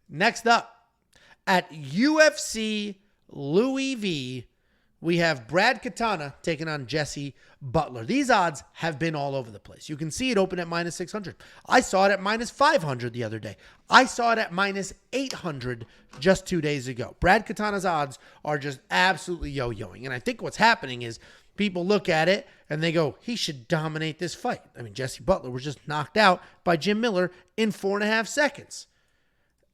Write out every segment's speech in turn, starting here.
Next up, at UFC Louisville, we have Brad Katona taking on Jesse Butler. These odds have been all over the place. You can see it open at minus 600. I saw it at minus 500 the other day. I saw it at minus 800 just 2 days ago. Brad Katona's odds are just absolutely yo-yoing. And I think what's happening is people look at it and they go, he should dominate this fight. I mean, Jesse Butler was just knocked out by Jim Miller in 4.5 seconds.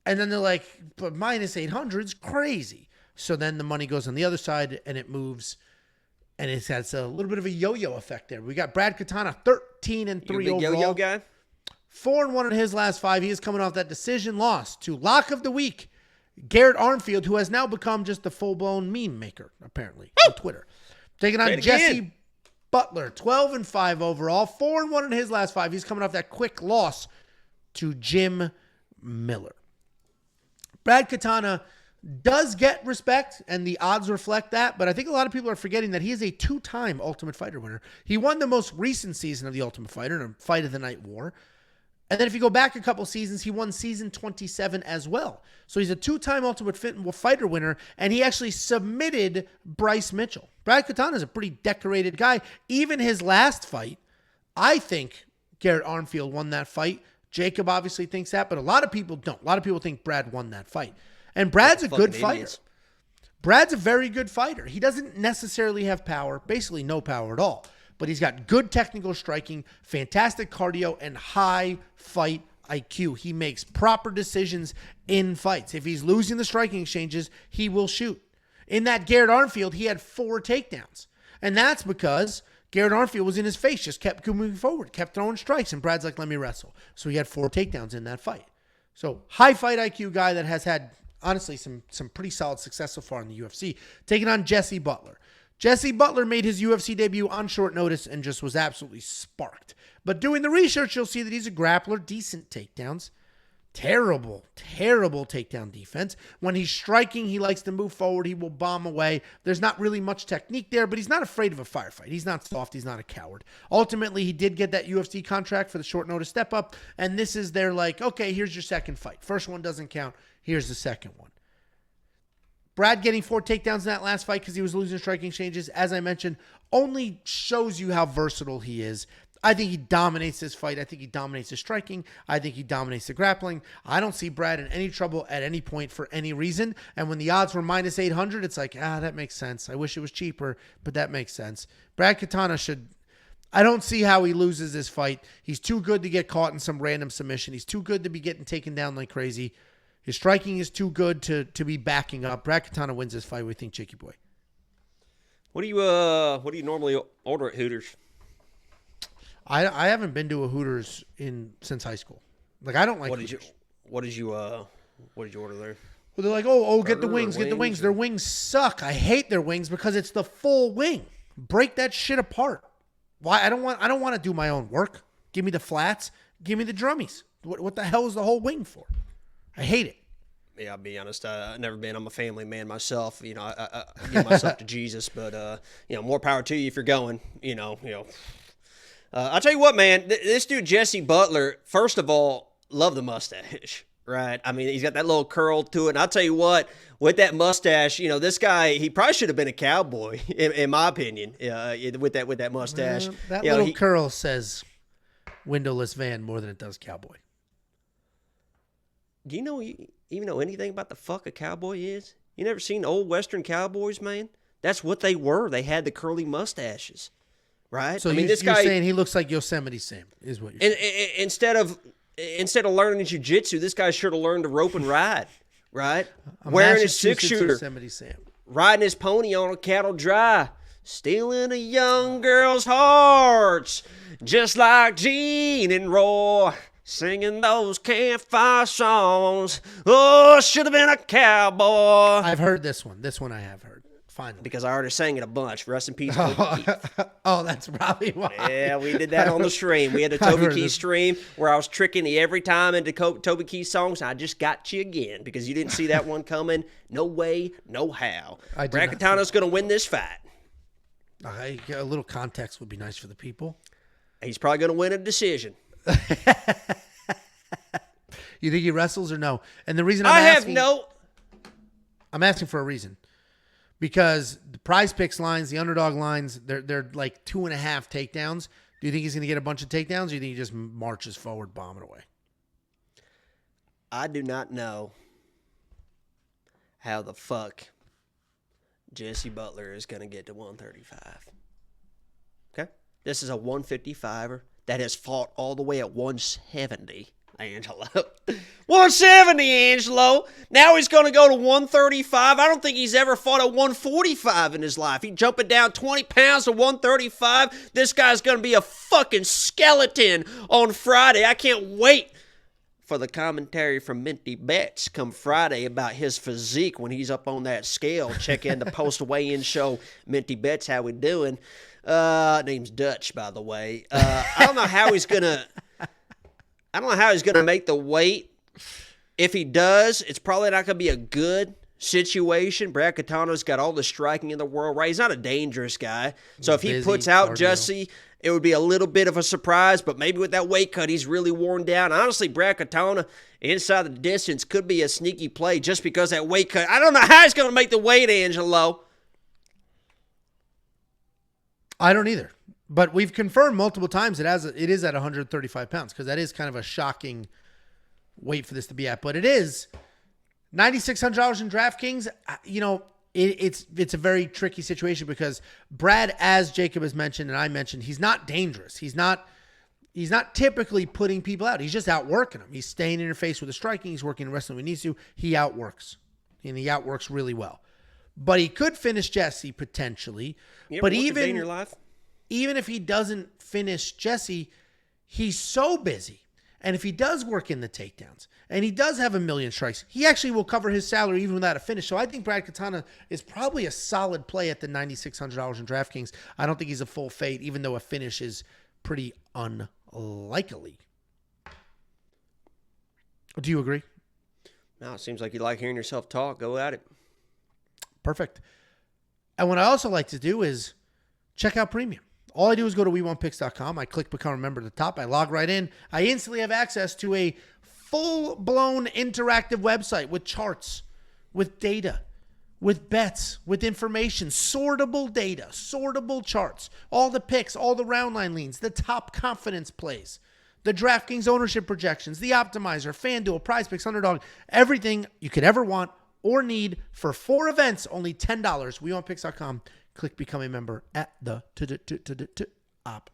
And then they're like, but minus 800 is crazy. So then the money goes on the other side and it moves, and it has a little bit of a yo-yo effect there. We got Brad Katona 13-3 overall. Yo-yo guy? 4-1 in his last 5. He is coming off that decision loss to Lock of the Week, Garrett Armfield, who has now become just a full-blown meme maker, apparently, on Twitter. Taking on Jesse Butler, 12-5 overall, 4-1 in his last 5. He's coming off that quick loss to Jim Miller. Brad Katona does get respect, and the odds reflect that, but I think a lot of people are forgetting that he is a 2-time Ultimate Fighter winner. He won the most recent season of the Ultimate Fighter in a Fight of the Night War. And then if you go back a couple seasons, he won season 27 as well. So he's a 2-time Ultimate Fighter winner, and he actually submitted Bryce Mitchell. Brad Katona is a pretty decorated guy. Even his last fight, I think Garrett Armfield won that fight. Jacob obviously thinks that, but a lot of people don't. A lot of people think Brad won that fight. And Brad's a good fighter. Brad's a very good fighter. He doesn't necessarily have power, basically no power at all. But he's got good technical striking, fantastic cardio, and high fight IQ. He makes proper decisions in fights. If he's losing the striking exchanges, he will shoot. In that Garrett Armfield, he had 4 takedowns. And that's because Garrett Armfield was in his face, just kept moving forward, kept throwing strikes, and Brad's like, let me wrestle. So he had 4 takedowns in that fight. So high fight IQ guy that has had, honestly, some pretty solid success so far in the UFC, taking on Jesse Butler. Jesse Butler made his UFC debut on short notice and just was absolutely sparked. But doing the research, you'll see that he's a grappler, decent takedowns. Terrible takedown defense. When he's striking, he likes to move forward. He will bomb away. There's not really much technique there, but he's not afraid of a firefight. He's not soft. He's not a coward. Ultimately, he did get that UFC contract for the short notice step up, and this is their like, okay, here's your second fight. First one doesn't count. Here's the second one. Brad getting 4 takedowns in that last fight because he was losing striking exchanges, as I mentioned, only shows you how versatile he is. I think he dominates this fight. I think he dominates the striking. I think he dominates the grappling. I don't see Brad in any trouble at any point for any reason. And when the odds were minus 800, it's like, that makes sense. I wish it was cheaper, but that makes sense. Brad Katona should... I don't see how he loses this fight. He's too good to get caught in some random submission. He's too good to be getting taken down like crazy. His striking is too good to be backing up. Brad Katona wins this fight. We think, Jakey boy. What do you normally order at Hooters? I haven't been to a Hooters since high school. Like, I don't like Hooters. What did you order there? Well, they're like, get the wings, get the wings. Their wings suck. I hate their wings because it's the full wing. Break that shit apart. Why? I don't want to do my own work. Give me the flats. Give me the drummies. What the hell is the whole wing for? I hate it. Yeah, I'll be honest. I've never been. I'm a family man myself. I give myself to Jesus, but more power to you if you're going. I'll tell you what, man. This dude Jesse Butler. First of all, love the mustache, right? I mean, he's got that little curl to it. And I'll tell you what, with that mustache, this guy, he probably should have been a cowboy, in my opinion. With that mustache, that little curl says windowless van more than it does cowboy. Do you even know anything about the fuck a cowboy is? You never seen old Western cowboys, man? That's what they were. They had the curly mustaches, right? So this guy, you're saying he looks like Yosemite Sam, is what you're saying. Instead of learning jiu-jitsu, this guy should have learned to rope and ride, right? Wearing his 6-shooter, Yosemite Sam, riding his pony on a cattle dry, stealing a young girl's hearts, just like Gene and Roy. Singing those campfire songs. Oh, should have been a cowboy. I've heard this one. This one I have heard. Finally. Because I already sang it a bunch. Rest in peace, Toby Keith. Oh, that's probably why. Yeah, we did that on the stream. We had a Toby Keith stream where I was tricking you every time into Toby Keith songs. I just got you again because you didn't see that one coming. No way, no how. Brad Katona's going to win this fight. A little context would be nice for the people. He's probably going to win a decision. You think he wrestles or no? And the reason I'm asking for a reason. Because the Prize Picks lines, the underdog lines, they're like 2.5 takedowns. Do you think he's going to get a bunch of takedowns, or do you think he just marches forward, bombing away? I do not know how the fuck Jesse Butler is going to get to 135. Okay? This is a 155er that has fought all the way at 170. Angelo. 170, Angelo. Now he's going to go to 135. I don't think he's ever fought at 145 in his life. He's jumping down 20 pounds to 135. This guy's going to be a fucking skeleton on Friday. I can't wait for the commentary from Minty Betts come Friday about his physique when he's up on that scale. Check in the post-weigh-in show. Minty Betts, how we doing? Name's Dutch, by the way. I don't know how he's going to... I don't know how he's going to make the weight. If he does, it's probably not going to be a good situation. Brad Katona's got all the striking in the world, right? He's not a dangerous guy. So if he puts out Jesse, it would be a little bit of a surprise, but maybe with that weight cut, he's really worn down. Honestly, Brad Katona, inside the distance, could be a sneaky play just because that weight cut. I don't know how he's going to make the weight, Angelo. I don't either. But we've confirmed multiple times it is at 135 pounds, because that is kind of a shocking weight for this to be at. But it is $9,600 in DraftKings. You know, it's a very tricky situation because Brad, as Jacob has mentioned and I mentioned, he's not dangerous. He's not typically putting people out. He's just outworking them. He's staying in your face with the striking. He's working the wrestling when he needs to. He outworks, and he outworks really well. But he could finish Jesse potentially. But even in your life? Even if he doesn't finish Jesse, he's so busy. And if he does work in the takedowns and he does have 1 million strikes, he actually will cover his salary even without a finish. So I think Brad Katona is probably a solid play at the $9,600 in DraftKings. I don't think he's a full fade, even though a finish is pretty unlikely. Do you agree? No, it seems like you like hearing yourself talk. Go at it. Perfect. And what I also like to do is check out Premium. All I do is go to WeWantPicks.com. I click Become a Member at the top. I log right in. I instantly have access to a full-blown interactive website with charts, with data, with bets, with information, sortable data, sortable charts, all the picks, all the round line leans, the top confidence plays, the DraftKings ownership projections, the optimizer, FanDuel, Prize Picks, Underdog, everything you could ever want or need for 4 events, only $10. WeWantPicks.com. Click Become a Member at the top.